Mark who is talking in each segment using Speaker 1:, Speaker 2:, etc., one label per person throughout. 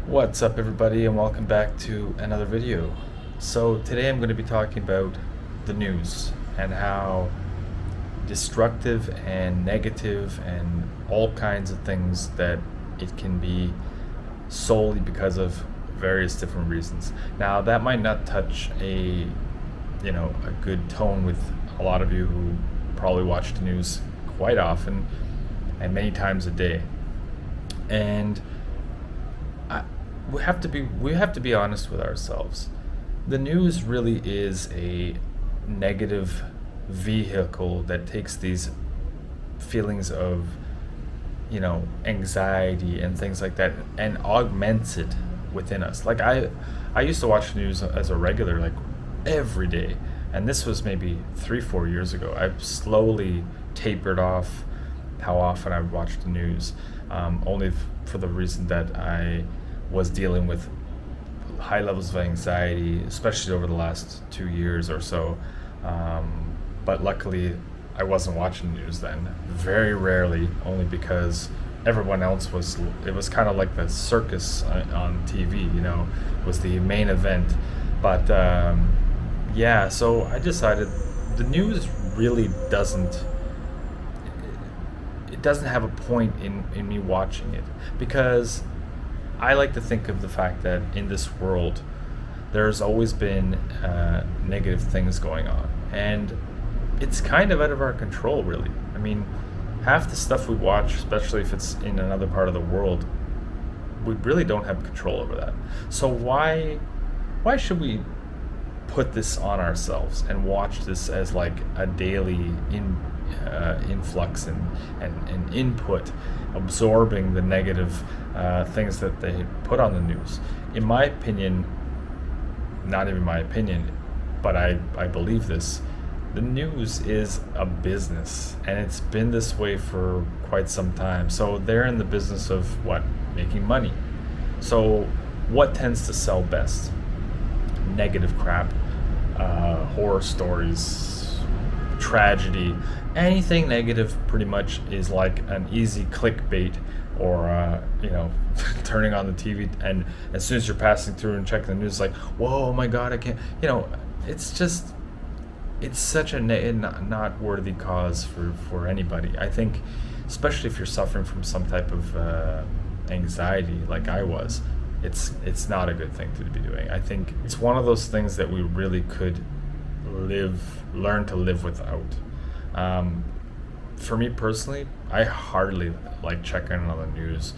Speaker 1: What's up, everybody, and welcome back to another video. So today I'm going to be talking about the news and how destructive and negative and all kinds of things that it can be solely because of various different reasons. Now that might not touch a good tone with a lot of you who probably watch the news quite often and many times a day. And we have to be honest with ourselves. The news really is a negative vehicle that takes these feelings of anxiety and things like that and augments it within us. Like I used to watch the news as a regular, like every day, and this was maybe 3-4 years ago. I've slowly tapered off how often I would watch the news, only for the reason that I was dealing with high levels of anxiety, especially over the last 2 years or so. But luckily, I wasn't watching the news then. Very rarely, only because everyone else was. It was kind of like the circus on TV, was the main event. But yeah, so I decided the news really doesn't. It doesn't have a point in me watching it, because I like to think of the fact that in this world, there's always been negative things going on, and it's kind of out of our control, really. I mean, half the stuff we watch, especially if it's in another part of the world, we really don't have control over that. So why should we put this on ourselves and watch this as like a daily influx and input, absorbing the negative things that they put on the news? In my opinion, not even my opinion, but I believe this, the news is a business, and it's been this way for quite some time. So they're in the business of what? Making money. So what tends to sell best? Negative crap, horror stories, tragedy. Anything negative pretty much is like an easy clickbait, or turning on the TV, and as soon as you're passing through and checking the news, like, whoa, oh my god, I can't, it's such a not worthy cause for anybody. I think, especially if you're suffering from some type of anxiety like I was, it's not a good thing to be doing. I think it's one of those things that we really could learn to live without. For me personally, I hardly like checking on the news.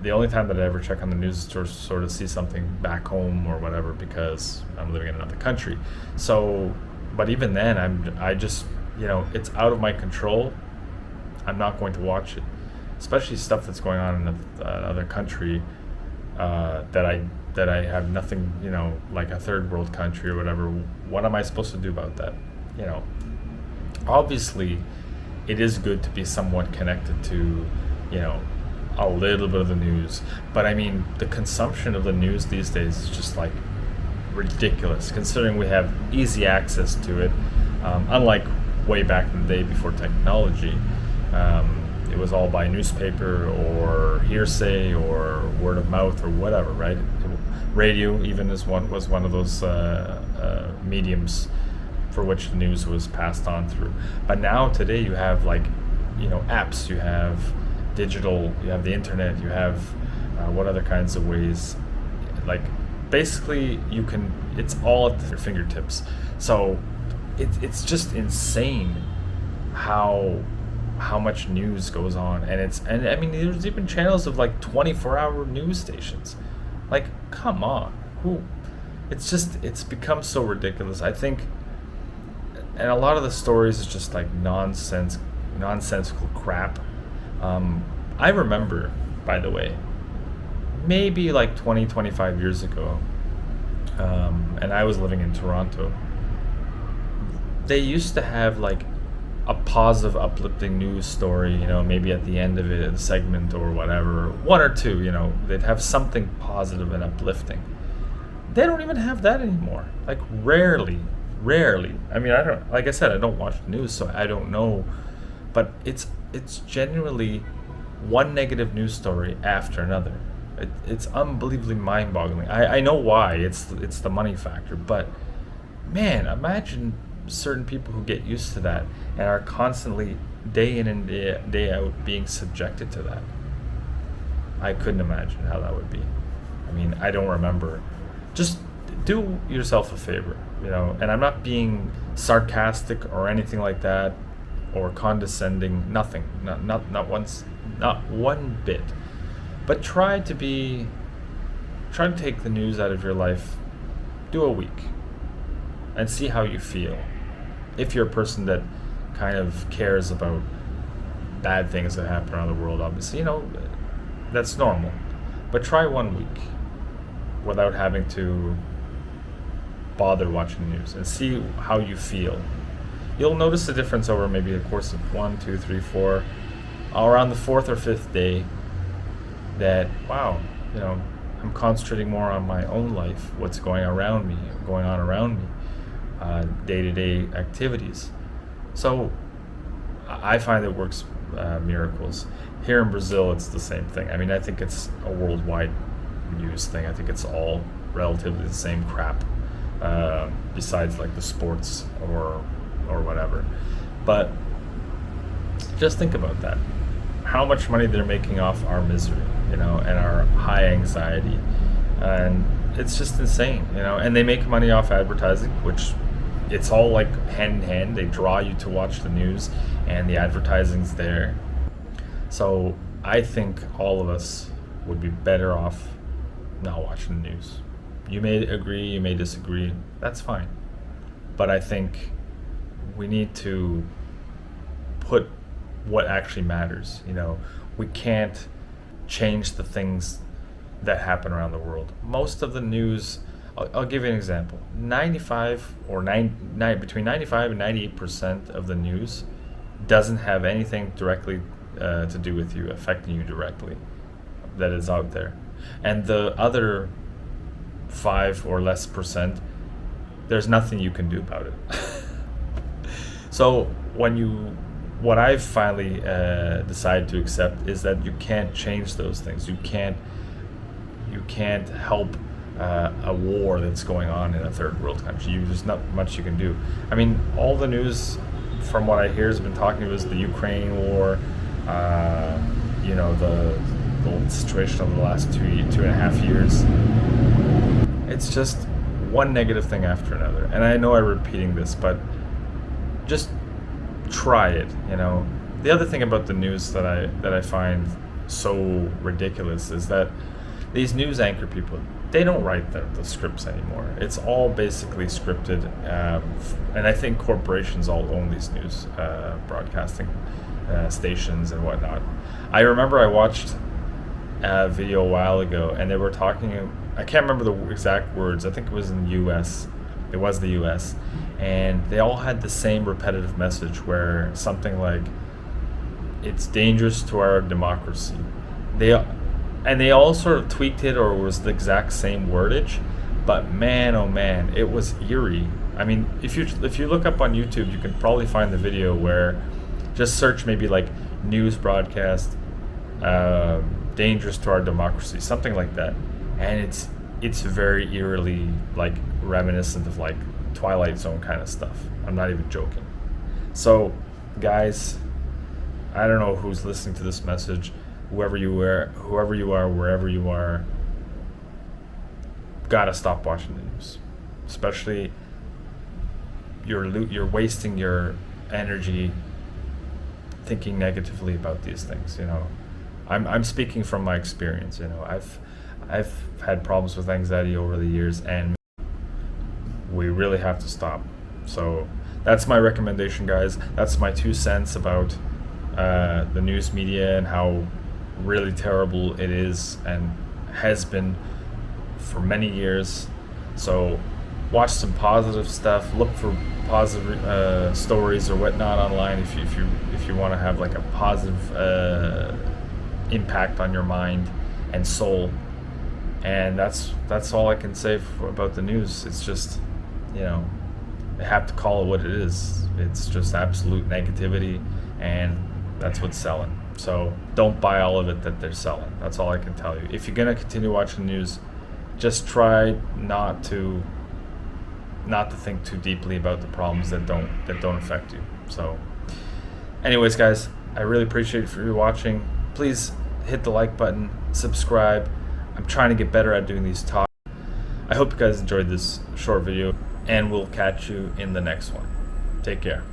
Speaker 1: The only time that I ever check on the news is to sort of see something back home or whatever, because I'm living in another country. So, but even then, I just, it's out of my control. I'm not going to watch it, especially stuff that's going on in another country that I have nothing, like a third world country or whatever. What am I supposed to do about that? Obviously, it is good to be somewhat connected to, a little bit of the news. But I mean, the consumption of the news these days is just like ridiculous, considering we have easy access to it. Unlike way back in the day before technology, it was all by newspaper or hearsay or word of mouth or whatever, right? Radio even was one of those mediums for which the news was passed on through. But now today you have apps, you have digital, you have the internet, you have what other kinds of ways, like basically it's all at your fingertips. So it's just insane how much news goes on, and I mean, there's even channels of like 24-hour news stations. Like, come on, it's become so ridiculous, I think. And a lot of the stories is just like nonsensical crap. I remember, by the way, maybe like 25 years ago, and I was living in Toronto, they used to have like a positive, uplifting news story, maybe at the end of it, a segment or whatever, one or two, they'd have something positive and uplifting. They don't even have that anymore. Like, rarely. I mean, like I said, I don't watch the news, so I don't know, but it's genuinely one negative news story after another. It's unbelievably mind-boggling. I know why. It's the money factor, but man, imagine certain people who get used to that and are constantly day in and day out being subjected to that. I couldn't imagine how that would be. I mean, I don't remember. Just do yourself a favor, and I'm not being sarcastic or anything like that or condescending, nothing. Not once, not one bit. But try to take the news out of your life. Do a week and see how you feel. If you're a person that kind of cares about bad things that happen around the world, obviously, that's normal. But try 1 week without having to bother watching the news and see how you feel. You'll notice the difference over maybe the course of 1, 2, 3, 4, around the 4th or 5th day, that, wow, I'm concentrating more on my own life, what's going on around me, day-to-day activities. So I find it works miracles. Here in Brazil, it's the same thing. I mean, I think it's a worldwide news thing. I think it's all relatively the same crap, besides like the sports or whatever. But just think about that. How much money they're making off our misery, and our high anxiety. And it's just insane, and they make money off advertising, which it's all like hand in hand. They draw you to watch the news and the advertising's there. So I think all of us would be better off not watching the news. You may agree, you may disagree, that's fine. But I think we need to put what actually matters. We can't change the things that happen around the world. Most of the news, I'll give you an example. Between 95 and 98% of the news doesn't have anything directly to do with you, affecting you directly, that is out there. And the other 5 or less percent, there's nothing you can do about it. So what I've finally decided to accept is that you can't change those things. You can't help a war that's going on in a third world country. There's not much you can do. I mean, all the news, from what I hear, has been talking about the Ukraine war, the situation over the last 2.5 years. It's just one negative thing after another. And I know I'm repeating this, but just try it. The other thing about the news that I find so ridiculous is that these news anchor people, they don't write the scripts anymore. It's all basically scripted, and I think corporations all own these news broadcasting stations and whatnot. I remember I watched a video a while ago, and they were talking, I can't remember the exact words, I think it was in the US, it was the US, and they all had the same repetitive message where something like, it's dangerous to our democracy. They all sort of tweaked it, or it was the exact same wordage, but man, oh man, it was eerie. I mean, if you look up on YouTube, you can probably find the video where, just search maybe like news broadcast, dangerous to our democracy, something like that, and it's very eerily like reminiscent of like Twilight Zone kind of stuff. I'm not even joking. So, guys, I don't know who's listening to this message. Whoever you are, wherever you are, gotta stop watching the news. Especially, you're wasting your energy thinking negatively about these things. I'm speaking from my experience. I've had problems with anxiety over the years, and we really have to stop. So that's my recommendation, guys. That's my 2 cents about the news media and how really terrible it is and has been for many years. So watch some positive stuff. Look for positive stories or whatnot online if you want to have like a positive impact on your mind and soul. And that's all I can say about the news. It's just, I have to call it what it is. It's just absolute negativity, and that's what's selling. So don't buy all of it that they're selling. That's all I can tell you. If you're gonna continue watching the news, just try not to think too deeply about the problems that don't affect you. So anyways, guys, I really appreciate you watching. Please hit the like button, subscribe. I'm trying to get better at doing these talks. I hope you guys enjoyed this short video, and we'll catch you in the next one. Take care.